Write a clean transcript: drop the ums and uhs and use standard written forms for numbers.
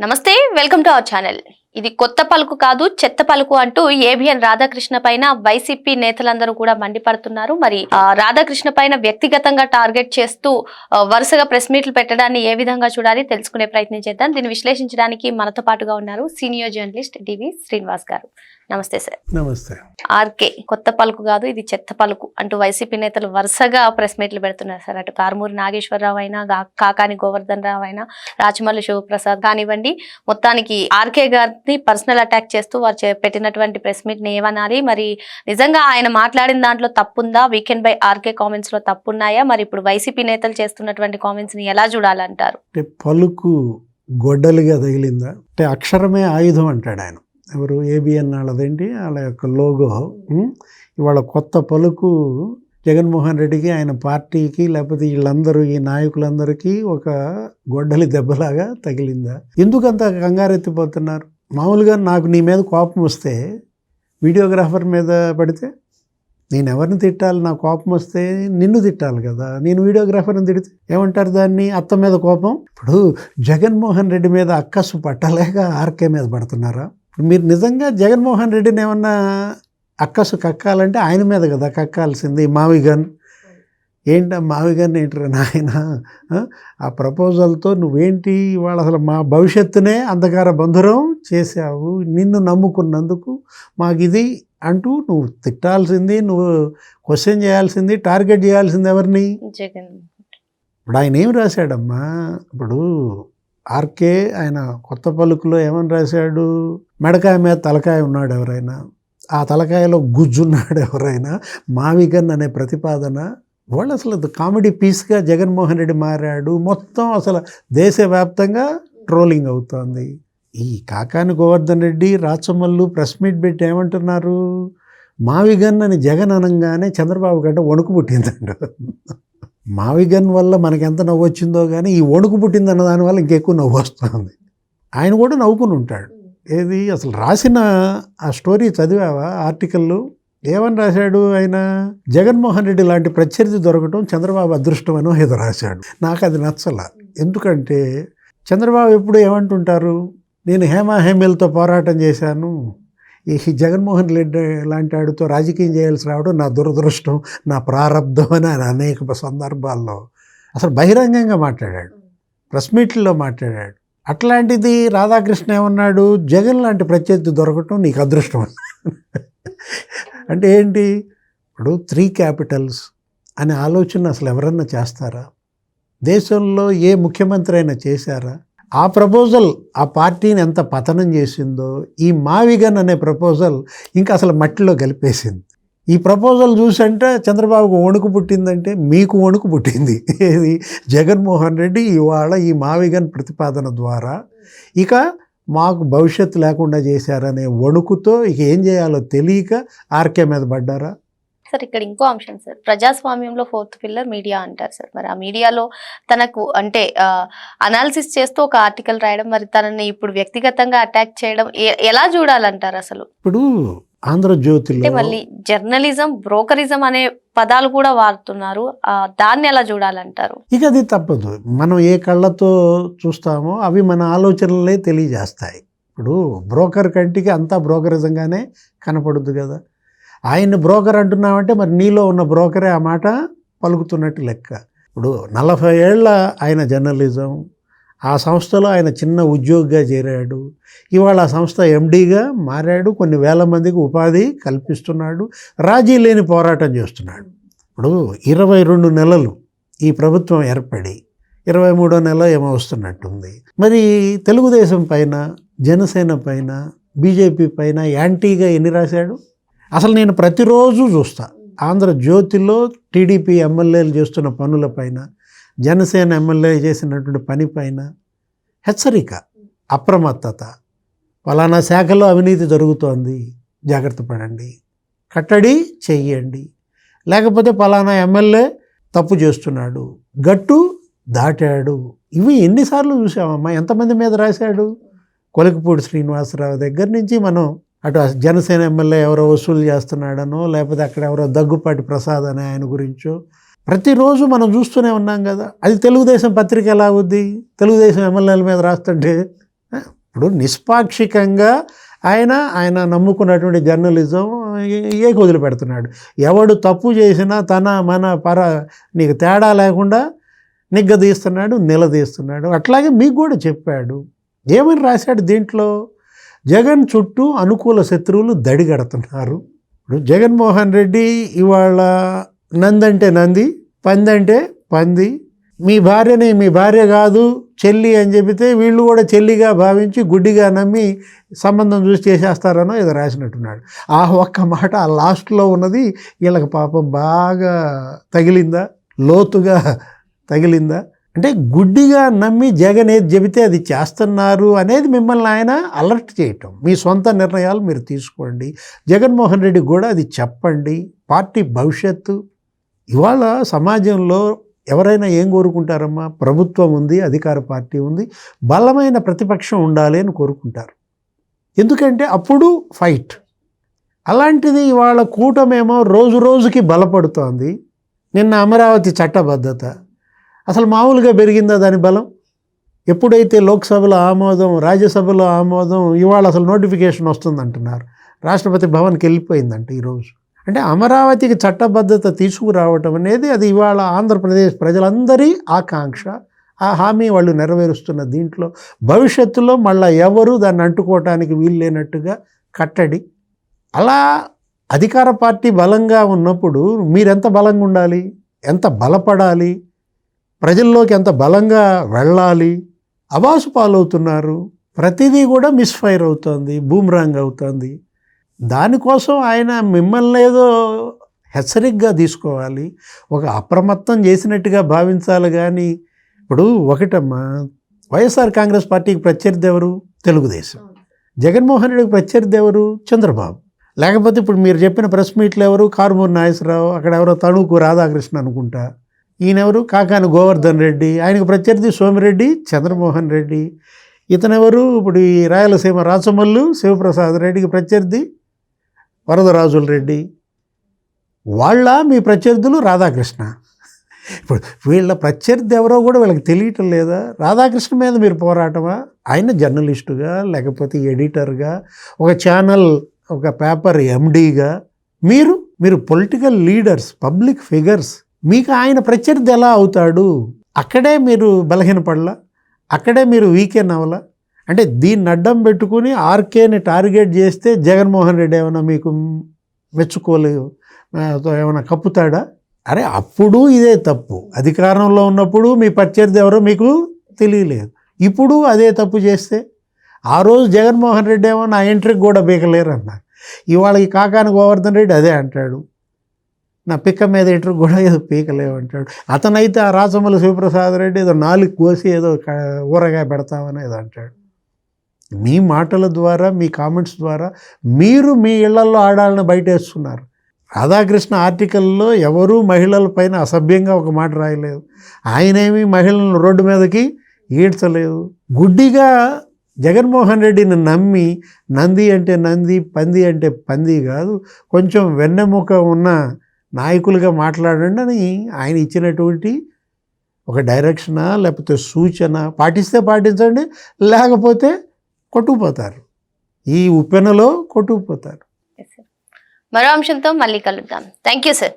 నమస్తే welcome to our channel. ఇది కొత్త పలుకు కాదు చెత్త పలుకు అంటూ ఏబిఎన్ రాధాకృష్ణ పైన వైసీపీ నేతలందరూ కూడా మండిపడుతున్నారు. మరి రాధాకృష్ణ పైన వ్యక్తిగతంగా టార్గెట్ చేస్తూ వరుసగా ప్రెస్ మీట్లు పెట్టడాన్ని ఏ విధంగా చూడాలి తెలుసుకునే ప్రయత్నం చేద్దాం. దీన్ని విశ్లేషించడానికి మనతో పాటుగా ఉన్నారు సీనియర్ జర్నలిస్ట్ డివి శ్రీనివాస్ గారు. నమస్తే సార్. నమస్తే. ఆర్కే కొత్త పలుకు కాదు ఇది చెత్త పలుకు అంటూ వైసీపీ నేతలు వరుసగా ప్రెస్ మీట్లు పెడుతున్నారు సార్. అటు కారుమూరి నాగేశ్వరరావు అయినా కాకాని గోవర్ధన్ రావు అయినా రాచమల్లి శివప్రసాద్ కానివ్వండి, మొత్తానికి ఆర్కే గారిని పర్సనల్ అటాక్ చేస్తూ వారు పెట్టినటువంటి ప్రెస్ మీట్ ని ఏమనాలి, మరి నిజంగా ఆయన మాట్లాడిన దాంట్లో తప్పుందా, వీకెండ్ బై ఆర్కే కామెంట్స్ లో తప్పున్నాయా, మరి ఇప్పుడు వైసీపీ నేతలు చేస్తున్నటువంటి కామెంట్స్ ని ఎలా చూడాలంటారు? పలుకు గొడ్డలిగా తగిలిందా అంటే అక్షరమే ఆయుధం అంటాడు ఆయన. ఎవరు ఏబిఎన్ వాళ్ళదేంటి వాళ్ళ యొక్క లోగో. ఇవాళ కొత్త పలుకు జగన్మోహన్ రెడ్డికి ఆయన పార్టీకి లేకపోతే వీళ్ళందరూ ఈ నాయకులందరికీ ఒక గొడ్డలి దెబ్బలాగా తగిలిందా? ఎందుకంత కంగారెత్తిపోతున్నారు? మామూలుగా నాకు నీ మీద కోపం వస్తే వీడియోగ్రాఫర్ మీద పడితే నేను ఎవరిని తిట్టాలి? నా కోపం వస్తే నిన్ను తిట్టాలి కదా. నేను వీడియోగ్రాఫర్ని తిడితే ఏమంటారు? దాన్ని అత్త మీద కోపం. ఇప్పుడు జగన్మోహన్ రెడ్డి మీద అక్కసు పట్టలేక ఆర్కే మీద పడుతున్నారా? మీరు నిజంగా జగన్మోహన్ రెడ్డిని ఏమన్నా అక్కసు కక్కాలంటే ఆయన మీద కదా కక్కాల్సింది. మావిగన్ ఏంటి మావిగన్ ఏంటరా నాయన? ఆ ప్రపోజల్తో నువ్వేంటి ఇవాళ అసలు మా భవిష్యత్తునే అంధకార బంధురం చేసావు. నిన్ను నమ్ముకున్నందుకు మాకు ఇది అంటూ నువ్వు తిట్టాల్సింది, నువ్వు క్వశ్చన్ చేయాల్సింది, టార్గెట్ చేయాల్సింది ఎవరిని? జగన్. ఇప్పుడు ఆయన ఏం రాశాడమ్మా? ఇప్పుడు ఆర్కే ఆయన కొత్త పలుకులో ఏమని రాశాడు? మెడకాయ మీద తలకాయ ఉన్నాడు ఎవరైనా, ఆ తలకాయలో గుజ్జున్నాడు ఎవరైనా, మావిగన్ అనే ప్రతిపాదన వాళ్ళు అసలు కామెడీ పీస్గా జగన్మోహన్ రెడ్డి మారాడు. మొత్తం అసలు దేశవ్యాప్తంగా ట్రోలింగ్ అవుతోంది. ఈ కాకాని గోవర్ధన్ రెడ్డి రాచమల్లు ప్రెస్ మీట్ పెట్టి ఏమంటున్నారు? మావిగన్ అని జగన్ అనగానే చంద్రబాబు గంట వణుకు పుట్టిందంట. మావిగన్ వల్ల మనకెంత నవ్వు వచ్చిందో కానీ ఈ వణుకు పుట్టిందన్న దానివల్ల ఇంకెక్కువ నవ్వు వస్తుంది. ఆయన కూడా నవ్వుకుని ఉంటాడు. ఏది అసలు రాసిన ఆ స్టోరీ చదివావా? ఆర్టికల్లు ఏమని రాశాడు ఆయన? జగన్మోహన్ రెడ్డి లాంటి ప్రత్యర్థి దొరకటం చంద్రబాబు అదృష్టం అనో ఏదో రాశాడు. నాకు అది నచ్చల. ఎందుకంటే చంద్రబాబు ఎప్పుడు ఏమంటుంటారు? నేను హేమీలతో పోరాటం చేశాను, ఈ జగన్మోహన్ రెడ్డి లాంటి వాడితో రాజకీయం చేయాల్సి రావడం నా దురదృష్టం, నా ప్రారంధం అని ఆయన అనేక సందర్భాల్లో అసలు బహిరంగంగా మాట్లాడాడు, ప్రెస్ మీట్లో మాట్లాడాడు. అట్లాంటిది రాధాకృష్ణ ఏమన్నాడు? జగన్ లాంటి ప్రత్యర్థి దొరకటం నీకు అదృష్టం అంటే ఏంటి? ఇప్పుడు 3 క్యాపిటల్స్ అనే ఆలోచన అసలు ఎవరన్నా చేస్తారా? దేశంలో ఏ ముఖ్యమంత్రి అయినా చేశారా? ఆ ప్రపోజల్ ఆ పార్టీని ఎంత పతనం చేసిందో ఈ మావిగన్ అనే ప్రపోజల్ ఇంకా అసలు మట్టిలో కలిపేసింది. ఈ ప్రపోజల్ చూసంటే చంద్రబాబుకు వణుకు పుట్టిందంటే మీకు వణుకు పుట్టింది. ఏది? జగన్మోహన్ రెడ్డి ఇవాళ ఈ మావిగన్ ప్రతిపాదన ద్వారా ఇక మాకు భవిష్యత్తు లేకుండా చేశారనే వణుకుతో ఇక ఏం చేయాలో తెలియక ఆర్కే మీద పడ్డారా? సార్ ఇక్కడ ఇంకో అంశం సార్, ప్రజాస్వామ్యంలో 4th పిల్లర్ మీడియా అంటారు సార్. మరి ఆ మీడియాలో తనకు అంటే అనాలిసిస్ చేస్తూ ఒక ఆర్టికల్ రాయడం, మరి తనని ఇప్పుడు వ్యక్తిగతంగా అటాక్ చేయడం ఎలా చూడాలంటారు అసలు? ఇప్పుడు ఆంధ్రజ్యోతిలో మళ్ళీ జర్నలిజం బ్రోకరిజం అనే పదాలు కూడా వాడుతున్నారు, దాన్ని ఎలా చూడాలంటారు? ఇక అది తప్పదు. మనం ఏ కళ్ళతో చూస్తామో అవి మన ఆలోచనలే తెలియజేస్తాయి. ఇప్పుడు బ్రోకర్ కంటికి అంతా బ్రోకరిజంగానే కనపడుద్ది కదా. ఆయన బ్రోకర్ అంటున్నామంటే మరి నీలో ఉన్న బ్రోకరే ఆ మాట పలుకుతున్నట్టు లెక్క. ఇప్పుడు 40 ఏళ్ళ ఆయన జర్నలిజం, ఆ సంస్థలో ఆయన చిన్న ఉద్యోగిగా చేరాడు. ఇవాళ ఆ సంస్థ ఎండీగా మారాడు. కొన్ని వేల మందికి ఉపాధి కల్పిస్తున్నాడు. రాజీ లేని పోరాటం చేస్తున్నాడు. ఇప్పుడు 22 నెలలు ఈ ప్రభుత్వం ఏర్పడి 23వ నెల ఏమో వస్తున్నట్టుంది. మరి తెలుగుదేశం పైన, జనసేన పైన, బీజేపీ పైన యాంటీగా ఎన్ని రాశాడు? అసలు నేను ప్రతిరోజు చూస్తా ఆంధ్రజ్యోతిలో టీడీపీ ఎమ్మెల్యేలు చేస్తున్న పనులపైన, జనసేన ఎమ్మెల్యే చేసినటువంటి పని పైన హెచ్చరిక, అప్రమత్తత. ఫలానా శాఖలో అవినీతి జరుగుతోంది, జాగ్రత్త పడండి, కట్టడి చెయ్యండి. లేకపోతే ఫలానా ఎమ్మెల్యే తప్పు చేస్తున్నాడు, గట్టు దాటాడు. ఇవి ఎన్నిసార్లు చూసామమ్మా? ఎంతమంది మీద రాశాడు? కొలికపూడి శ్రీనివాసరావు దగ్గర నుంచి మనం అటు జనసేన ఎమ్మెల్యే ఎవరో వసూలు చేస్తున్నాడనో, లేకపోతే అక్కడ ఎవరో దగ్గుపాటి ప్రసాద్ అనే ఆయన గురించో ప్రతిరోజు మనం చూస్తూనే ఉన్నాం కదా. అది తెలుగుదేశం పత్రిక ఎలా అవుద్ది? తెలుగుదేశం ఎమ్మెల్యేల మీద రాస్తుంటే ఇప్పుడు నిష్పాక్షికంగా ఆయన నమ్ముకున్నటువంటి జర్నలిజం వదిలిపెడుతున్నాడు. ఎవడు తప్పు చేసినా మన నీకు తేడా లేకుండా నిగ్గదీస్తున్నాడు, నిలదీస్తున్నాడు. అట్లాగే మీకు కూడా చెప్పాడు. ఏమని రాశాడు దీంట్లో? జగన్ చుట్టూ అనుకూల శత్రువులు దడిగడుతున్నారు. ఇప్పుడు జగన్మోహన్ రెడ్డి ఇవాళ నందంటే నంది, పంది అంటే పంది, మీ భార్యని మీ భార్య కాదు చెల్లి అని చెబితే వీళ్ళు కూడా చెల్లిగా భావించి గుడ్డిగా నమ్మి సంబంధం చూసి చేసేస్తారనో ఏదో రాసినట్టున్నాడు. ఆ ఒక్క మాట ఆ లాస్ట్లో ఉన్నది వీళ్ళకి పాపం బాగా తగిలిందా, లోతుగా తగిలిందా? అంటే గుడ్డిగా నమ్మి జగన్ ఏది చెబితే అది చేస్తున్నారు అనేది మిమ్మల్ని ఆయన అలర్ట్ చేయటం. మీ సొంత నిర్ణయాలు మీరు తీసుకోండి, జగన్మోహన్ రెడ్డి కూడా అది చెప్పండి. పార్టీ భవిష్యత్తు ఇవాళ సమాజంలో ఎవరైనా ఏం కోరుకుంటారమ్మా? ప్రభుత్వం ఉంది, అధికార పార్టీ ఉంది, బలమైన ప్రతిపక్షం ఉండాలి అని కోరుకుంటారు. ఎందుకంటే అప్పుడు ఫైట్. అలాంటిది ఇవాళ కూటమేమో రోజు రోజుకి బలపడుతోంది. నిన్న అమరావతి చట్టబద్ధత అసలు మామూలుగా పెరిగిందా దాని బలం? ఎప్పుడైతే లోక్సభలో ఆమోదం, రాజ్యసభలో ఆమోదం, ఇవాళ అసలు నోటిఫికేషన్ వస్తుందంటున్నారు, రాష్ట్రపతి భవన్కి వెళ్ళిపోయిందంట ఈరోజు. అంటే అమరావతికి చట్టబద్ధత తీసుకురావటం అనేది అది ఇవాళ ఆంధ్రప్రదేశ్ ప్రజలందరి ఆకాంక్ష. ఆ హామీ వాళ్ళు నెరవేరుస్తున్న దీంట్లో భవిష్యత్తులో మళ్ళీ ఎవరు దాన్ని అంటుకోవటానికి వీలు లేనట్టుగా కట్టడి. అలా అధికార పార్టీ బలంగా ఉన్నప్పుడు మీరెంత బలంగా ఉండాలి, ఎంత బలపడాలి, ప్రజల్లోకి ఎంత బలంగా వెళ్ళాలి. అబాసు పాలవుతున్నారు, ప్రతిదీ కూడా మిస్ఫైర్ అవుతుంది, బూమ్రాంగ్ అవుతుంది. దానికోసం ఆయన మిమ్మల్ని ఏదో హెచ్చరికగా తీసుకోవాలి, ఒక అప్రమత్తం చేసినట్టుగా భావించాలి. కానీ ఇప్పుడు ఒకటమ్మా, వైఎస్ఆర్ కాంగ్రెస్ పార్టీకి ప్రత్యర్థి ఎవరు? తెలుగుదేశం. జగన్మోహన్ రెడ్డికి ప్రత్యర్థి ఎవరు? చంద్రబాబు. లేకపోతే ఇప్పుడు మీరు చెప్పిన ప్రెస్ మీట్లు ఎవరు? కారుమూరి నాగేశ్వరరావు, అక్కడ ఎవరో తణుకు రాధాకృష్ణ అనుకుంటా, ఈయనెవరు? కాకాని గోవర్ధన్ రెడ్డి, ఆయనకు ప్రత్యర్థి సోమిరెడ్డి, చంద్రమోహన్ రెడ్డి. ఇతనెవరు? ఇప్పుడు ఈ రాయలసీమ రాచమల్లు శివప్రసాద్ రెడ్డికి ప్రత్యర్థి వరదరాజుల రెడ్డి. వాళ్ళ మీ ప్రత్యర్థులు రాధాకృష్ణ. ఇప్పుడు వీళ్ళ ప్రత్యర్థి ఎవరో కూడా వీళ్ళకి తెలియటం లేదా? రాధాకృష్ణ మీద మీరు పోరాటమా? ఆయన జర్నలిస్టుగా, లేకపోతే ఎడిటర్గా, ఒక ఛానల్, ఒక పేపర్ ఎండీగా, మీరు పొలిటికల్ లీడర్స్, పబ్లిక్ ఫిగర్స్, మీకు ఆయన ప్రత్యర్థి ఎలా అవుతాడు? అక్కడే మీరు బలహీనపడలా, అక్కడే మీరు వీకెన్ అవ్వాలా? అంటే దీన్ని అడ్డం పెట్టుకుని ఆర్కేని టార్గెట్ చేస్తే జగన్మోహన్ రెడ్డి ఏమైనా మీకు మెచ్చుకోలేదు, ఏమైనా కప్పుతాడా? అరే అప్పుడు ఇదే తప్పు. అధికారంలో ఉన్నప్పుడు మీ ప్రత్యర్థి ఎవరో మీకు తెలియలేదు, ఇప్పుడు అదే తప్పు చేస్తే ఆ రోజు జగన్మోహన్ రెడ్డి ఏమో నా ఎంట్రీకి కూడా బీకలేరు అన్నారు. ఇవాళ ఈ కాకాని గోవర్ధన్ రెడ్డి అదే అంటాడు, నా పిక్క మీద ఎంట్రీకి కూడా ఏదో పీకలేవు అంటాడు. అతనైతే ఆ రాచమల్లి శివప్రసాద్ రెడ్డి ఏదో 4 కోసి ఏదో ఊరగాయ పెడతామని ఏదో అంటాడు. మీ మాటల ద్వారా, మీ కామెంట్స్ ద్వారా మీరు మీ ఇళ్లల్లో ఆడాలని బయటేస్తున్నారు. రాధాకృష్ణ ఆర్టికల్లో ఎవరూ మహిళల పైన అసభ్యంగా ఒక మాట రాయలేదు, ఆయనేమి మహిళలను రోడ్డు మీదకి ఈడ్చలేదు. గుడ్డిగా జగన్మోహన్ రెడ్డిని నమ్మి నంది అంటే నంది, పంది అంటే పంది కాదు, కొంచెం వెన్నెముక ఉన్న నాయకులుగా మాట్లాడండి అని ఆయన ఇచ్చినటువంటి ఒక డైరెక్షనా, లేకపోతే సూచన. పాటిస్తే పాటించండి, లేకపోతే కొట్టుకుపోతారు, ఈ ఉప్పెనలో కొట్టుకుపోతారు. మరో అంశంతో మళ్ళీ కలుద్దాం. Thank you sir.